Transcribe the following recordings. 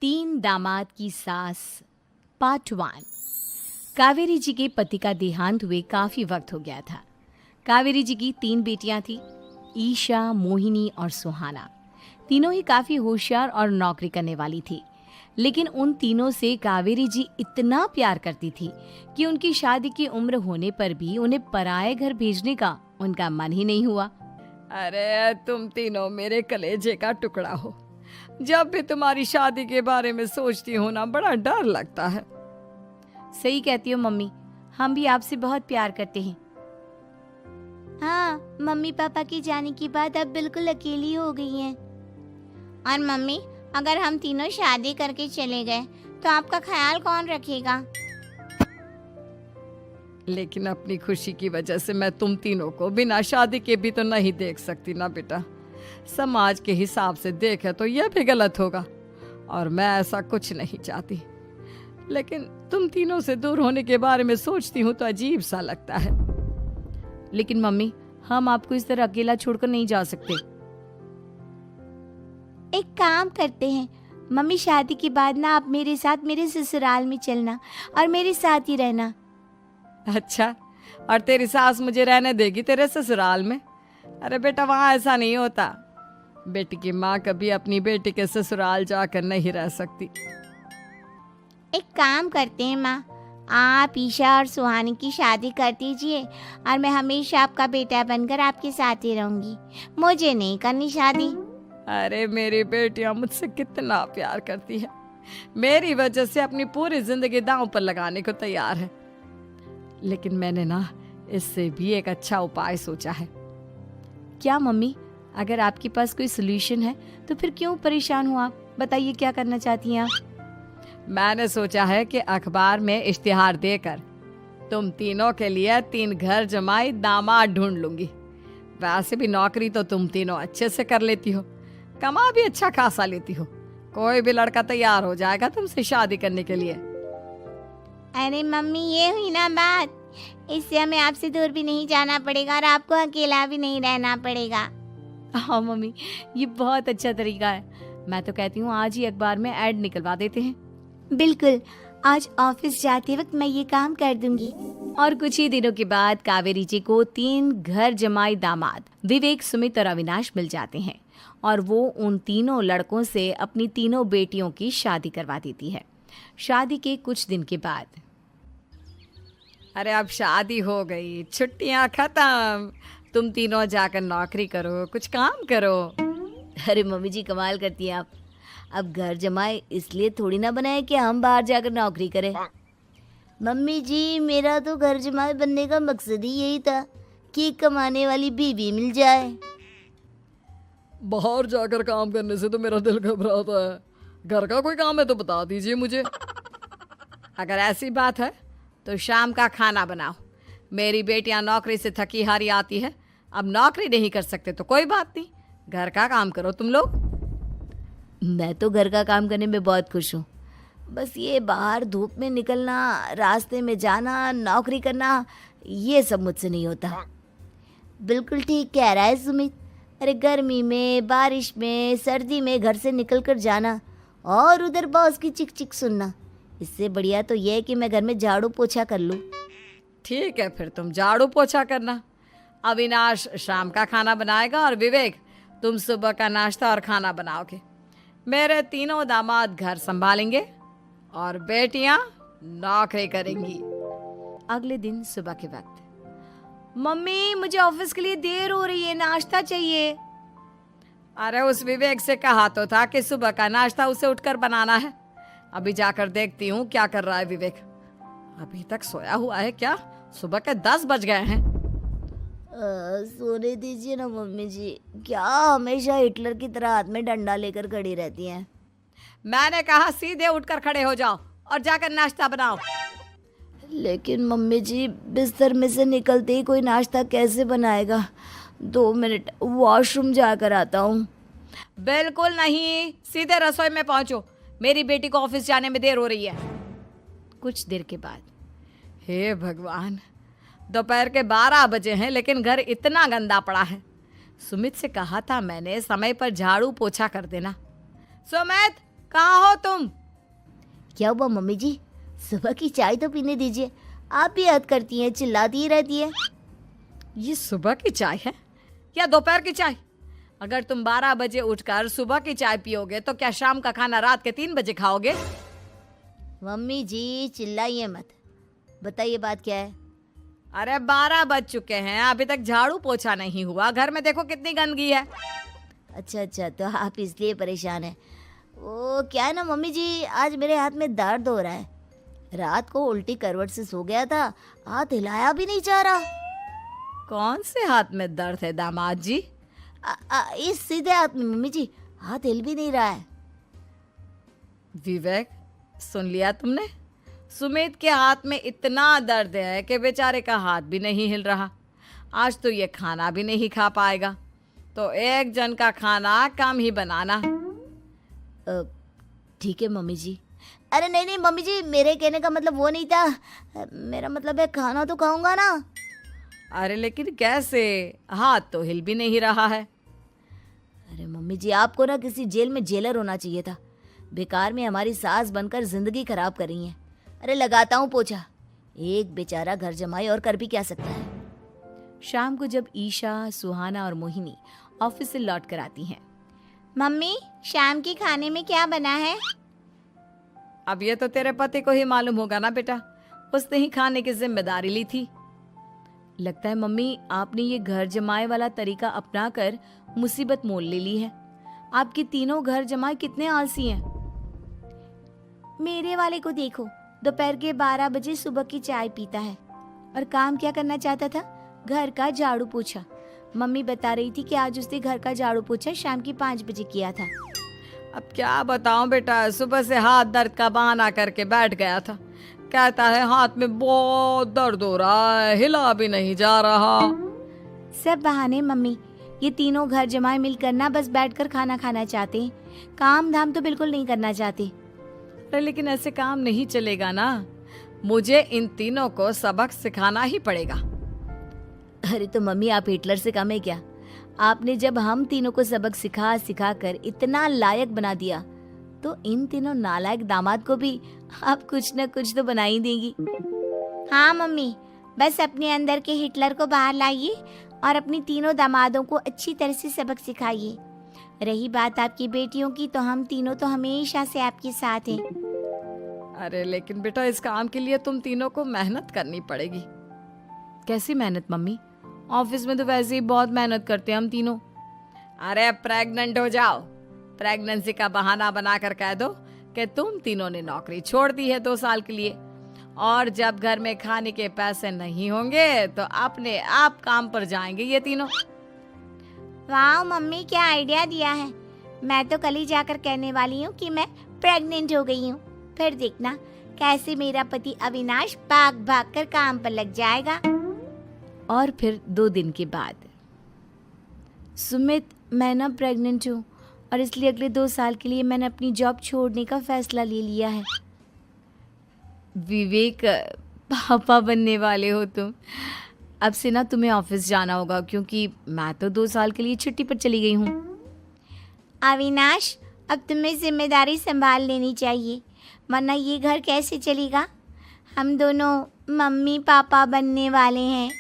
तीन दामाद की सास पार्ट 1। कावेरी जी के पति का देहांत हुए काफ़ी वक्त हो गया था। कावेरी जी की 3 बेटियां थी, ईशा, मोहिनी और सुहाना। तीनों ही काफ़ी होशियार और नौकरी करने वाली थी, लेकिन उन तीनों से कावेरी जी इतना प्यार करती थी कि उनकी शादी की उम्र होने पर भी उन्हें पराये घर भेजने का उनका मन ही नहीं हुआ। अरे तुम तीनों मेरे कलेजे का टुकड़ा हो। जब भी तुम्हारी शादी के बारे में सोचती हूँ ना, बड़ा डर लगता है। सही कहती हो मम्मी, हम भी आपसे बहुत प्यार करते हैं। हाँ, मम्मी पापा के जाने के बाद अब बिल्कुल अकेली हो गई हैं। और मम्मी, अगर हम तीनों शादी करके चले गए तो आपका ख्याल कौन रखेगा? लेकिन अपनी खुशी की वजह से मैं तुम तीनों को बिना शादी के भी तो नहीं देख सकती ना बेटा। समाज के हिसाब से देखे तो यह भी गलत होगा, और मैं ऐसा कुछ नहीं चाहती। लेकिन तुम तीनों से दूर होने के बारे में सोचती हूँ तो अजीब सा लगता है। लेकिन मम्मी, हम आपको इस तरह अकेला छोड़कर नहीं जा सकते। एक काम करते हैं मम्मी, शादी के बाद ना आप मेरे साथ मेरे ससुराल में चलना और मेरे साथ ही रहना। अच्छा, और तेरी सास मुझे रहने देगी तेरे ससुराल में? अरे बेटा, वहाँ ऐसा नहीं होता। बेटी की माँ कभी अपनी बेटी के ससुराल जाकर नहीं रह सकती। एक काम करते हैं माँ, आप ईशा और सुहानी की शादी कर दीजिए और मैं हमेशा आपका बेटा बनकर आपके साथ ही रहूंगी। मुझे नहीं करनी शादी। अरे मेरी बेटियां मुझसे कितना प्यार करती है, मेरी वजह से अपनी पूरी जिंदगी दांव पर लगाने को तैयार है। लेकिन मैंने ना इससे भी एक अच्छा उपाय सोचा है। क्या मम्मी? अगर आपके पास कोई सोल्यूशन है तो फिर क्यों परेशान हो आप? बताइए, क्या करना चाहती हैं आप? मैंने सोचा है कि अखबार में इश्तिहार देकर तुम तीनों के लिए 3 घर जमाई दामाद ढूंढ लूंगी। वैसे भी नौकरी तो तुम तीनों अच्छे से कर लेती हो, कमा भी अच्छा खासा लेती हो। कोई भी लड़का तैयार हो जाएगा तुमसे शादी करने के लिए। अरे मम्मी, ये हुई ना बात। इससे हमें आपसे दूर भी नहीं जाना पड़ेगा और आपको अकेला भी नहीं रहना पड़ेगा। हाँ मम्मी, ये बहुत अच्छा तरीका है। मैं तो कहती हूँ आज ही अखबार में ऐड निकलवा देते हैं। बिल्कुल, आज ऑफिस जाते वक्त मैं ये काम कर दूंगी। और कुछ ही दिनों के बाद कावेरी जी को 3 घर जमाई दामाद विवेक, सुमित और अविनाश मिल जाते हैं और वो उन तीनों लड़कों से अपनी तीनों बेटियों की शादी करवा देती है। शादी के कुछ दिन के बाद, अरे अब शादी हो गई, छुट्टियां खत्म, तुम तीनों जाकर नौकरी करो, कुछ काम करो। अरे मम्मी जी, कमाल करती हैं आप। अब घर जमाए इसलिए थोड़ी ना बनाए कि हम बाहर जाकर नौकरी करें। मम्मी जी, मेरा तो घर जमाई बनने का मकसद ही यही था कि कमाने वाली बीवी मिल जाए। बाहर जाकर काम करने से तो मेरा दिल घबराता है। घर का कोई काम है तो बता दीजिए मुझे। अगर ऐसी बात है तो शाम का खाना बनाओ। मेरी बेटियां नौकरी से थकी हारी आती है, अब नौकरी नहीं कर सकते तो कोई बात नहीं, घर का काम करो तुम लोग। मैं तो घर का काम करने में बहुत खुश हूँ, बस ये बाहर धूप में निकलना, रास्ते में जाना, नौकरी करना, ये सब मुझसे नहीं होता। बिल्कुल ठीक कह रहा है सुमित। अरे गर्मी में, बारिश में, सर्दी में घर से निकल कर जाना और उधर बॉस की चिक चिक सुनना, इससे बढ़िया तो ये है कि मैं घर में झाड़ू पोछा कर लूँ। ठीक है, फिर तुम झाड़ू पोछा करना। अविनाश शाम का खाना बनाएगा और विवेक तुम सुबह का नाश्ता और खाना बनाओगे। मेरे तीनों दामाद घर संभालेंगे और बेटियां नौकरी करेंगी। अगले दिन सुबह के वक्त, मम्मी मुझे ऑफिस के लिए देर हो रही है, नाश्ता चाहिए। अरे उस विवेक से कहा तो था कि सुबह का नाश्ता उसे उठकर बनाना है। अभी जाकर देखती हूँ क्या कर रहा है विवेक। अभी तक सोया हुआ है क्या? सुबह के 10 बज गए हैं। सोने दीजिए ना मम्मी जी, क्या हमेशा हिटलर की तरह हाथ में डंडा लेकर खड़ी रहती हैं। मैंने कहा सीधे उठकर खड़े हो जाओ और जाकर नाश्ता बनाओ। लेकिन मम्मी जी, बिस्तर में से निकलते ही कोई नाश्ता कैसे बनाएगा? 2 मिनट, वॉशरूम जाकर आता हूँ। बिल्कुल नहीं, सीधे रसोई में पहुंचो, मेरी बेटी को ऑफिस जाने में देर हो रही है। कुछ देर के बाद, हे भगवान, दोपहर के 12 बजे हैं लेकिन घर इतना गंदा पड़ा है। सुमित से कहा था मैंने समय पर झाड़ू पोछा कर देना। सुमित, कहाँ हो तुम? क्या हुआ मम्मी जी? सुबह की चाय तो पीने दीजिए। आप भी हद करती हैं, चिल्लाती ही रहती है। ये सुबह की चाय है या दोपहर की चाय? अगर तुम 12 बजे उठकर सुबह की चाय पियोगे तो क्या शाम का खाना रात के 3 बजे खाओगे? मम्मी जी चिल्लाइए मत, बताइए बात क्या है। अरे 12 बज चुके हैं, अभी तक झाड़ू पोछा नहीं हुआ। घर में देखो कितनी गंदगी है। अच्छा, तो आप इसलिए परेशान हैं। वो क्या है ना मम्मी जी, आज मेरे हाथ में दर्द हो रहा है। रात को उल्टी करवट से सो गया था, हाथ हिलाया भी नहीं जा रहा। कौन से हाथ में दर्द है दामाद जी? इस सीधे हाथ में मम्मी जी, हाथ हिल भी नहीं रहा है। विवेक, सुन लिया तुमने? सुमित के हाथ में इतना दर्द है कि बेचारे का हाथ भी नहीं हिल रहा। आज तो ये खाना भी नहीं खा पाएगा, तो एक जन का खाना कम ही बनाना। ठीक है मम्मी जी। अरे नहीं मम्मी जी, मेरे कहने का मतलब वो नहीं था। मेरा मतलब है खाना तो खाऊंगा ना। अरे लेकिन कैसे? हाथ तो हिल भी नहीं रहा है। अरे मम्मी जी, आपको ना किसी जेल में जेलर होना चाहिए था। बेकार में हमारी सास बनकर जिंदगी खराब कर रही हैं। अरे लगाता हूँ पोछा। एक बेचारा घर जमाई और कर भी क्या सकता है। शाम को जब ईशा, सुहाना और मोहिनी ऑफिस से लौट कर आती हैं। मम्मी, शाम के खाने में क्या बना है? अब ये तो तेरे पति को ही मालूम होगा ना बेटा, उसने ही खाने की जिम्मेदारी ली थी। लगता है मम्मी आपने ये घर जमाए वाला तरीका अपनाकर मुसीबत मोल ले ली है। आपके तीनों घर जमाए कितने आलसी हैं। मेरे वाले को देखो, दोपहर के 12 बजे सुबह की चाय पीता है और काम क्या करना चाहता था? घर का झाड़ू पोछा। मम्मी बता रही थी कि आज उसने घर का झाड़ू पोछा शाम के 5 बजे किया था। अब क्या बताऊं बेटा, सुबह से हाथ दर्द का बहाना करके बैठ गया था। कहता है हाथ में बहुत दर्द हो रहा है, हिला भी नहीं जा रहा। सब बहाने मम्मी। ये तीनों घर जमाए मिलकर ना बस बैठकर खाना खाना चाहते हैं, काम धाम तो बिल्कुल नहीं करना चाहते। अरे लेकिन ऐसे काम नहीं चलेगा ना, मुझे इन तीनों को सबक सिखाना ही पड़ेगा। अरे तो मम्मी, आप हिटलर से कम है क्या? आपने जब हम तीनों को सबक सिखा कर इतना लायक बना दिया, तो इन तीनों नालायक दामाद को भी आप कुछ न कुछ तो बना ही देंगी। हाँ मम्मी, बस अपने अंदर के हिटलर को बाहर लाइए और अपनी तीनों दामादों को अच्छी तरह से सबक सिखाइए। रही बात आपकी बेटियों की, तो हम तीनों तो हमेशा से आपके साथ हैं। अरे लेकिन बेटा, इस काम के लिए तुम तीनों को मेहनत करनी पड़ेगी। कैसी मेहनत मम्मी? ऑफिस में तो वैसे ही बहुत मेहनत करते हैं हम तीनों। अरे प्रेग्नेंट हो जाओ, प्रेगनेंसी का बहाना बनाकर कह दो कि तुम तीनों ने नौकरी छोड़ दी है 2 साल के लिए, और जब घर में खाने के पैसे नहीं होंगे तो अपने आप काम पर जाएंगे ये तीनों। वाह मम्मी, क्या आइडिया दिया है। मैं तो कल ही जाकर कहने वाली हूँ कि मैं प्रेग्नेंट हो गई हूँ। फिर देखना कैसे मेरा पति अविनाश भाग भाग कर काम पर लग जाएगा। और फिर 2 दिन के बाद, सुमित, मैं ना प्रेग्नेंट हूँ और इसलिए अगले 2 साल के लिए मैंने अपनी जॉब छोड़ने का फैसला ले लिया है। विवेक, पापा बनने वाले हो तुम। अब से ना तुम्हें ऑफिस जाना होगा, क्योंकि मैं तो 2 साल के लिए छुट्टी पर चली गई हूँ। अविनाश, अब तुम्हें जिम्मेदारी संभाल लेनी चाहिए, वरना ये घर कैसे चलेगा। हम दोनों मम्मी पापा बनने वाले हैं।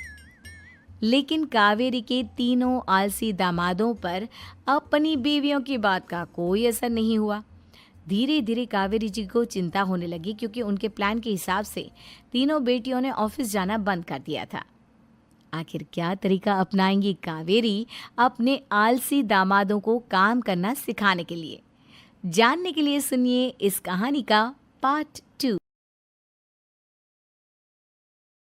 लेकिन कावेरी के तीनों आलसी दामादों पर अपनी बीवियों की बात का कोई असर नहीं हुआ। धीरे धीरे कावेरी जी को चिंता होने लगी, क्योंकि उनके प्लान के हिसाब से तीनों बेटियों ने ऑफिस जाना बंद कर दिया था। आखिर क्या तरीका अपनाएंगी कावेरी अपने आलसी दामादों को काम करना सिखाने के लिए? जानने के लिए सुनिए इस कहानी का पार्ट 2।